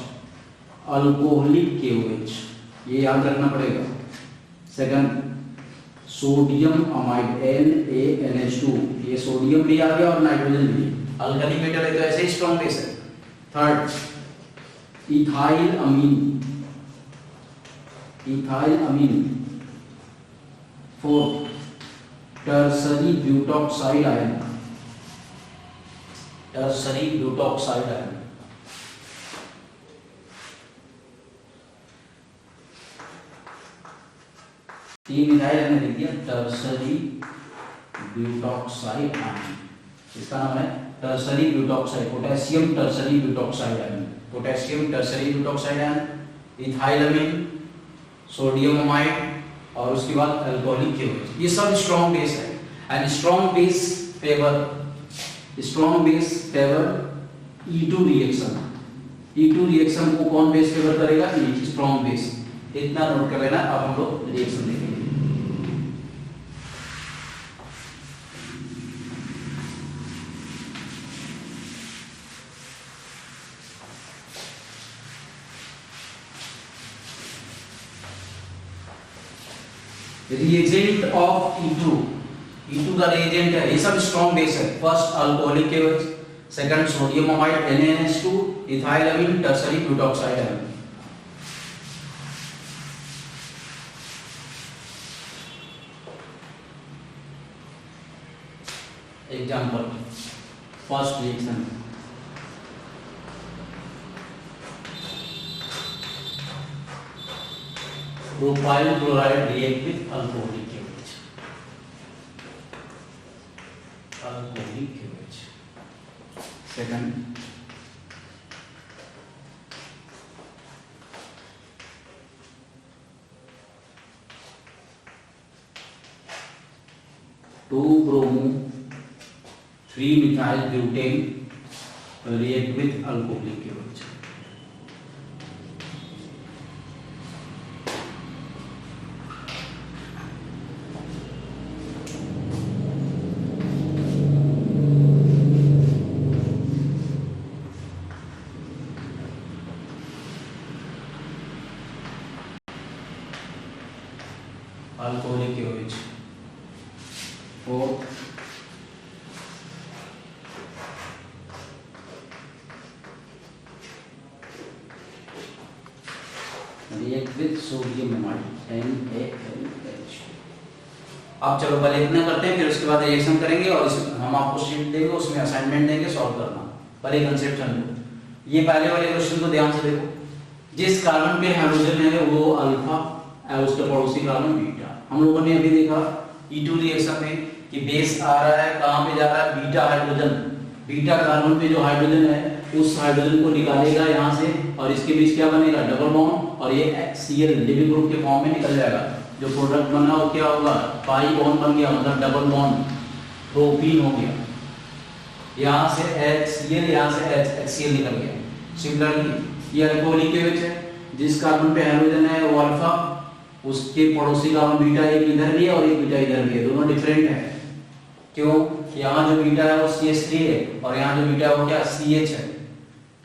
alcoholic KOH, ये याद रखना पड़ेगा। सेकंड सोडियम अमाइड NaNH2, ये सोडियम भी आ गया और नाइट्रोजन भी, अल्कली मेटल है तो ऐसे ही स्ट्रॉन्ग बेस है। Third ethyl amine. Fourth tertiary butoxide ion, tertiary butoxide ion. तीन मिथाइल हमने लिख दिया टर्सरी ब्यूटॉक्साइड आयन, इसका नाम है tertiary butoxide, potassium tertiary butoxide ion, potassium tertiary butoxide ion, ethylamine, sodium amide और उसके बाद अल्कोहलिक क्योवेज। ये सब स्ट्रॉन्ग बेस है and strong base favour E2 reaction. E2 reaction को कौन बेस फेवर करेगा? Strong base. इतना नोट कर लेना। अब हम लोग रिएक्शन देखेंगे। रिएजेंट ऑफ E2 का रिएजेंट है, ये सब स्ट्रॉन्ग बेस है। First alcoholic KOH, second sodium amide NaNH2, ethylamine tertiary butoxide ion. Example first reaction, propyl chloride react with alcoholic KOH, alcoholic KOH. Second two bromo 3 methyl butane react with alcoholic KOH. Alcoholic KOH. Fourth react with sodium amide NaNH। अब चलो पहले इतना करते हैं, फिर उसके बाद reaction करेंगे और हम आपको शीट देंगे, उसमें असाइनमेंट देंगे, सॉल्व करना। पहले कंसेप्ट समझो। ये पहले वाले क्वेश्चन को ध्यान से देखो। जिस कार्बन पे हाइड्रोजन है वो अल्फा है, उसका पड़ोसी कार्बन बीटा। हम लोगों ने अभी देखा E2 रिएक्शन में कि बेस आ रहा है, कहां पे जा रहा है? Beta hydrogen. बीटा कार्बन पे जो हाइड्रोजन है उस हाइड्रोजन को निकालेगा यहां से और इसके बीच क्या बनेगा? डबल बॉन्ड, और ये Cl लिविंग ग्रुप के फॉर्म में निकल जाएगा। जो प्रोडक्ट बना वो क्या होगा? पाई बॉन्ड बन गया, मतलब डबल बॉन्ड प्रोपीन हो गया। यहां से HCl, यहां से HCl निकल गया। सिमिलरली ये अल्कोहलिक केवज है, जिस कार्बन पे हाइड्रोजन है वो अल्फा, उसके पड़ोसी कार्बन बीटा, एक इधर भी है और एक बीटा इधर भी है, दोनों डिफरेंट है। क्यों? यहाँ जो बीटा है वो CH3 है और यहाँ जो बीटा है वो क्या? CH है।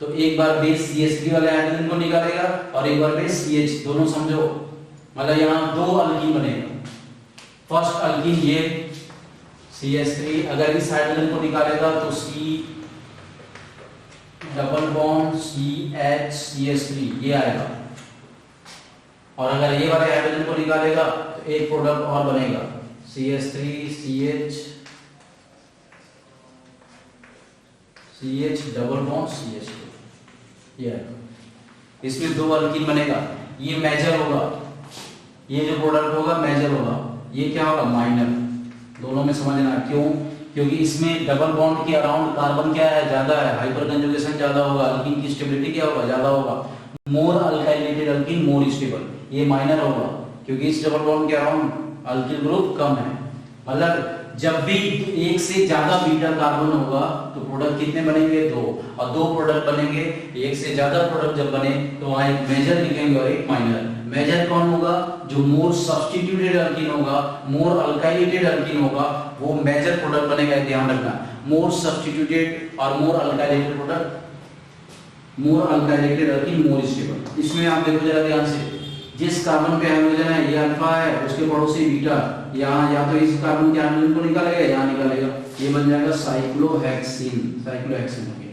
तो एक बार बेस CH3 वाले हाइड्रोजन को निकालेगा और एक बार बेस CH, दोनों समझो, मतलब यहाँ दो अल्कीन बनेगा। फर्स्ट अल्कीन ये CH3, अगर इस हाइड्रोजन को निकालेगा तो C double bond CH CH3 ये आएगा, और अगर ये वाले हाइड्रोजन को निकालेगा तो एक प्रोडक्ट और बनेगा CH3 CH double bond CH2 ये आएगा। इसमें दो अल्कीन बनेगा। ये मेजर होगा, ये जो प्रोडक्ट होगा मेजर होगा, ये क्या होगा? माइनर। दोनों में समझना क्यों? क्योंकि इसमें डबल बॉन्ड के अराउंड कार्बन क्या है? ज्यादा है, हाइपर कंजुगेशन ज्यादा होगा, अल्कीन की स्टेबिलिटी क्या होगा? ज्यादा होगा। मोर अल्काइलेटेड अल्कीन मोर स्टेबल, ये माइनर होगा क्योंकि इस डबल बॉन्ड के अराउंड अल्किल ग्रुप कम है। मतलब जब भी एक से ज्यादा बीटा कार्बन होगा तो प्रोडक्ट कितने बनेंगे? दो, और दो प्रोडक्ट बनेंगे, एक से ज्यादा प्रोडक्ट जब बने तो वहां एक मेजर लिखेंगे और एक माइनर। मेजर कौन होगा? जो मोर सब्स्टिट्यूटेड अल्कीन होगा, मोर अल्काइलेटेड अल्कीन होगा, वो मेजर प्रोडक्ट बनेगा। ध्यान रखना, मोर सब्स्टिट्यूटेड और मोर अल्काइलेटेड प्रोडक्ट, मोर अल्काइलेटेड अल्कीन मोर स्टेबल। इसमें आप देखो जरा ध्यान से, जिस कार्बन पे हाइड्रोजन है ये अल्फा है, उसके पड़ोसी बीटा, यहाँ या तो इस कार्बन के हाइड्रोजन को निकालेगा, यहाँ निकालेगा, ये बन जाएगा साइक्लोहेक्सीन। साइक्लोहेक्सीन हो गया,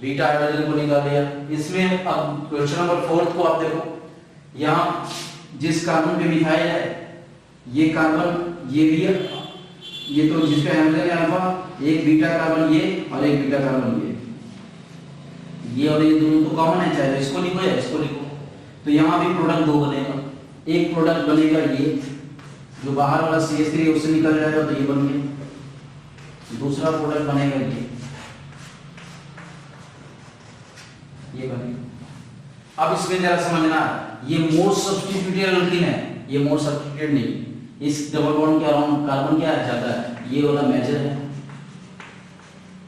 बीटा हाइड्रोजन को निकाल लिया। इसमें अब क्वेश्चन नंबर 4 को आप देखो, यहाँ जिस कार्बन पे मिथाइल है, ये कार्बन ये भी ये तो जिसका हाइड्रोजन है अल्फा, एक बीटा कार्बन ये और एक बीटा कार्बन ये और ये दोनों तो कॉमन है, चाहे इसको लिखो या इसको लिखो। तो यहाँ भी प्रोडक्ट दो बनेगा, एक प्रोडक्ट बनेगा ये जो बाहर वाला CH3 उससे निकल जाएगा तो ये बन गया, दूसरा प्रोडक्ट बनेगा ये बनेगा। अब इसमें जरा समझना, ये मोर सब्स्टिट्यूटेड एल्कीन है, ये मोर सब्स्टिट्यूटेड नहीं, इस डबल बॉन्ड के अराउंड कार्बन क्या जाता है, ये वाला मेजर है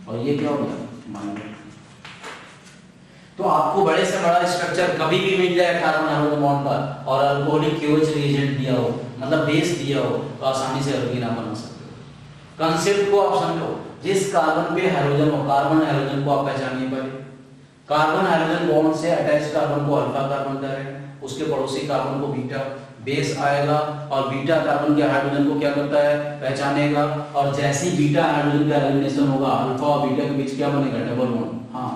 और ये क्या हो गया माइनर। तो आपको बड़े से बड़ा स्ट्रक्चर कभी भी मिल जाए कार्बन हाइड्रोजन बॉन्ड पर और अल्कोहलिक KOH रिएजेंट दिया हो, मतलब बेस दिया हो, तो आसानी से एल्कीन आप बना सकते हो। कंसेप्ट को आप समझो, जिस कार्बन पे हाइड्रोजन हो, कार्बन हाइड्रोजन को आप पहचानिए पहले। कार्बन हाइड्रोजन बॉन्ड से अटैच कार्बन को अल्फा कार्बन करें, उसके पड़ोसी कार्बन को बीटा, बेस आएगा और बीटा कार्बन के हाइड्रोजन को क्या करता है, पहचानेगा, और जैसे ही बीटा हाइड्रोजन का एलिमिनेशन होगा अल्फा और बीटा के बीच क्या बनेगा, डबल बॉन्ड। हाँ,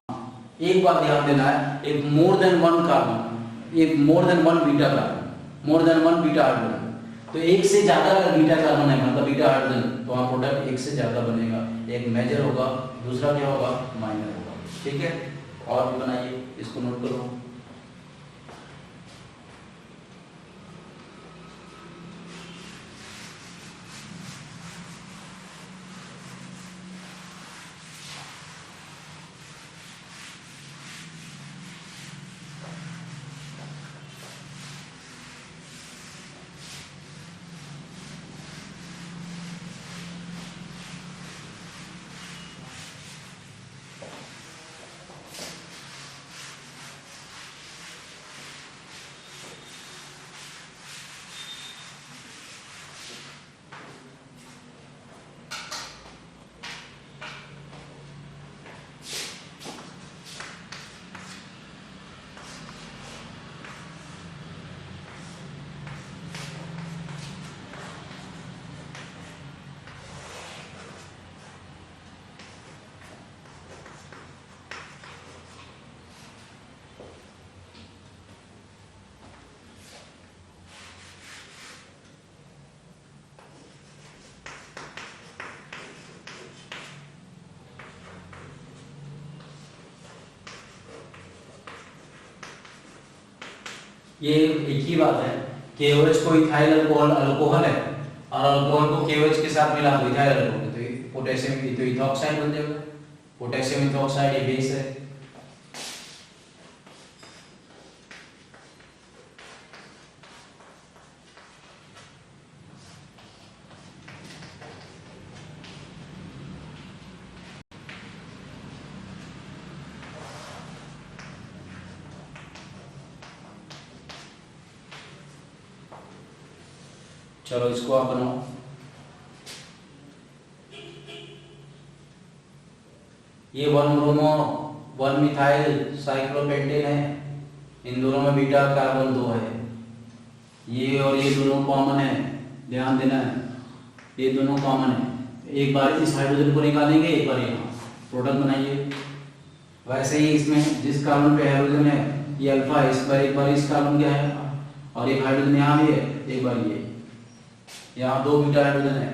एक बात ध्यान देना है, एक मोर देन वन कार्बन, एक more than one beta carbon, more than one beta hydrogen, तो एक से ज्यादा अगर बीटा कार्बन है मतलब बीटा हाइड्रोजन, तो वहां प्रोडक्ट एक से ज्यादा बनेगा, एक मेजर होगा, दूसरा क्या होगा, माइनर होगा। ठीक है, और भी बनाइए, इसको नोट करो। ये एक ही बात है, KOH को इथाइल अल्कोहल है और अल्कोहल को KOH के साथ मिला तो इथाइल अल्कोहल, तो पोटेशियम तो इथॉक्साइड बन जाएगा, पोटेशियम इथॉक्साइड ये बेस है। चलो इसको आप बनाओ। ये 1 ब्रोमो 1 मिथाइल साइक्लोपेंटेन है, इन दोनों में बीटा कार्बन 2 है, ये और ये दोनों कॉमन है, ध्यान देना है, ये दोनों कॉमन है। एक बार इस हाइड्रोजन को निकालेंगे, एक बार यहाँ प्रोडक्ट बनाइए। वैसे ही इसमें जिस कार्बन पे हाइड्रोजन है ये अल्फा है, इस पर एक बार इस कार्बन क्या है और एक हाइड्रोजन यहाँ भी है, एक बार ये, यहाँ 2 बीटा हाइड्रोजन है,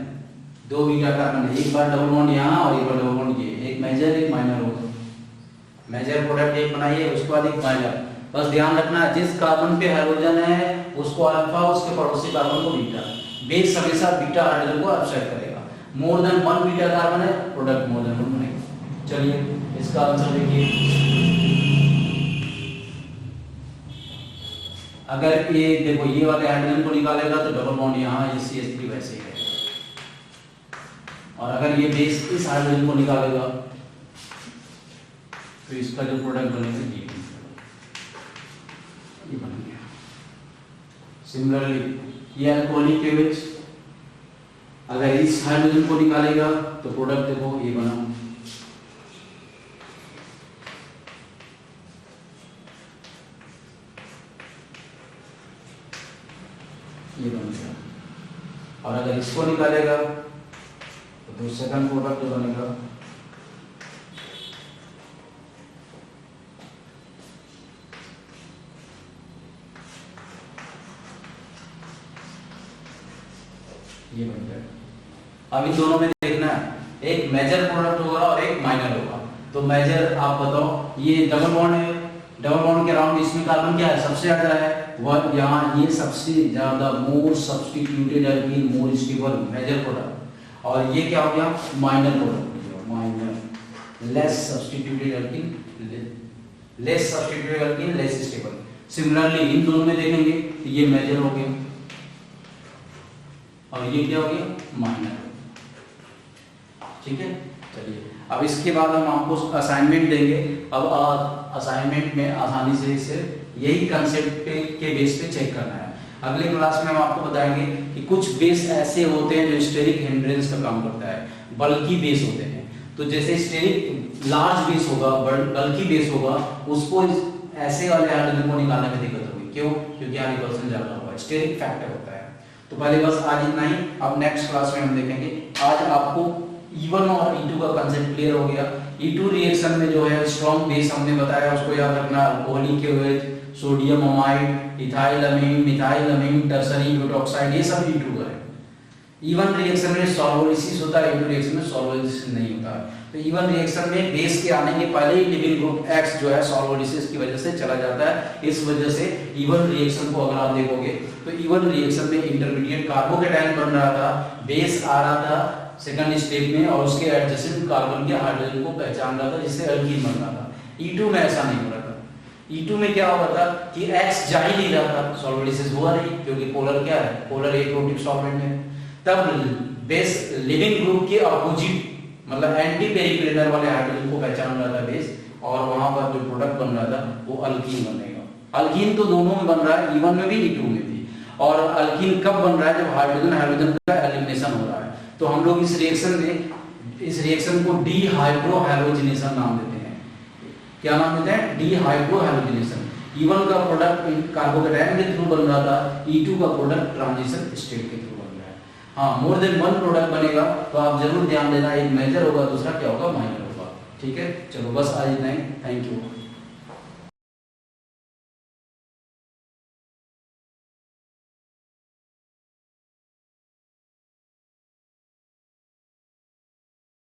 2 बीटा कार्बन है, एक बार डबल बॉन्ड यहाँ और एक बार डबल बॉन्ड ये, एक मेजर एक माइनर होगा। मेजर प्रोडक्ट एक बनाइए, उसके बाद एक माइनर। बस ध्यान रखना जिस कार्बन पे हाइड्रोजन है उसको अल्फा, उसके पड़ोसी कार्बन को बीटा, बेस हमेशा बीटा हाइड्रोजन को एक्सेप्ट करेगा। मोर देन 1 बीटा कार्बन है, प्रोडक्ट मोर देन 1 बनेगा। चलिए इसका आंसर देखिए, अगर ये देखो ये वाले हाइड्रोजन को निकालेगा तो डबल बॉन्ड यहाँ, ये CH3 वैसे ही है, और अगर ये बेस इस हाइड्रोजन को निकालेगा तो इसका जो प्रोडक्ट बनेगा ये बन गया। सिमिलरली ये अल्कोहलिक KOH अगर इस हाइड्रोजन को निकालेगा तो प्रोडक्ट देखो ये बना, ये बन गया। और अगर इसको निकालेगा तो सेकंड प्रोडक्ट जो बनेगा ये बन जाएगा। अब इन दोनों में देखना है, एक मेजर प्रोडक्ट होगा और एक माइनर होगा। तो मेजर आप बताओ, ये डबल बॉन्ड है, डबल बॉन्ड के अराउंड इसमें कार्बन क्या है, सबसे ज्यादा है, वह यहाँ ये सबसे ज्यादा more substituted alkene more stable major product, और ये क्या हो गया minor product, minor less substituted alkene, less substituted alkene less stable. Similarly इन दोनों में देखेंगे तो ये मेजर हो गया और ये क्या हो गया माइनर। ठीक है, चलिए अब इसके बाद हम आपको असाइनमेंट देंगे। अब असाइनमेंट में आसानी से इसे यही कंसेप्ट के बेस पे चेक करना है। अगले क्लास में हम आपको बताएंगे कि कुछ बेस ऐसे होते हैं जो स्टेरिक हिंड्रेंस का काम करता है, बल्कि बेस होते हैं। तो जैसे स्टेरिक लार्ज बेस होगा, बल्कि बेस होगा, उसको ऐसे वाले हाइड्रोजन को निकालने में दिक्कत होगी। क्यों? क्योंकि यहाँ रिपल्सन ज्यादा होगा, स्टेरिक फैक्टर होता है। तो पहले बस आज इतना ही, अब नेक्स्ट क्लास में हम देखेंगे। आज आपको E1 और E2 का कंसेप्ट क्लियर हो गया। E2 रिएक्शन में जो है स्ट्रॉन्ग बेस हमने बताया, उसको याद रखना, alcoholic OH, sodium amide, ethyl amine, methyl amine, tertiary butoxide, ये सब E2 का है। E1 रिएक्शन में सॉल्वोलिसिस होता है, E2 रिएक्शन में सॉल्वोलिसिस नहीं होता है। तो E1 रिएक्शन में बेस के आने के पहले ही लिविंग ग्रुप X जो है सॉल्वोलिसिस की वजह से चला जाता है। इस वजह से E1 रिएक्शन को अगर आप देखोगे तो E1 रिएक्शन में इंटरमीडिएट कार्बोकेटायन बन रहा था, बेस आ रहा था सेकंड स्टेप में, और उसके एडजेसेंट कार्बन के हाइड्रोजन को पहचान रहा था, जिससे एल्कीन बन रहा था। E2 में ऐसा नहीं हो रहा था। E2 में क्या हो रहा था कि X जा ही नहीं रहा था, सॉल्वोलिसिस हुआ नहीं, क्योंकि पोलर क्या है, पोलर एप्रोटिक सॉल्वेंट है। तब बेस लिविंग ग्रुप के अपोजिट मतलब एंटी पेरिक्लिनर वाले हाइड्रोजन को पहचान रहा था बेस, और वहां पर जो प्रोडक्ट बन रहा था वो अल्कीन बनेगा। अल्कीन तो दोनों में बन रहा है, E1 में भी E2 में भी। और अल्कीन कब बन रहा है, जब हाइड्रोजन हाइड्रोजन का एलिमिनेशन हो रहा है। तो हम लोग इस रिएक्शन को डीहाइड्रोहैलोजिनेशन नाम देते हैं। क्या नाम देते हैं? डीहाइड्रोहैलोजिनेशन। E1 का प्रोडक्ट कार्बोकेटायन के थ्रू बन रहा था, E2 का प्रोडक्ट ट्रांजिशन स्टेट के थ्रू बन रहा है। हाँ, मोर देन वन प्रोडक्ट बनेगा तो आप जरूर ध्यान देना, एक मेजर होगा, दूसरा क्या होगा माइनर होगा। ठीक है, चलो बस आज इतना ही, थैंक यू।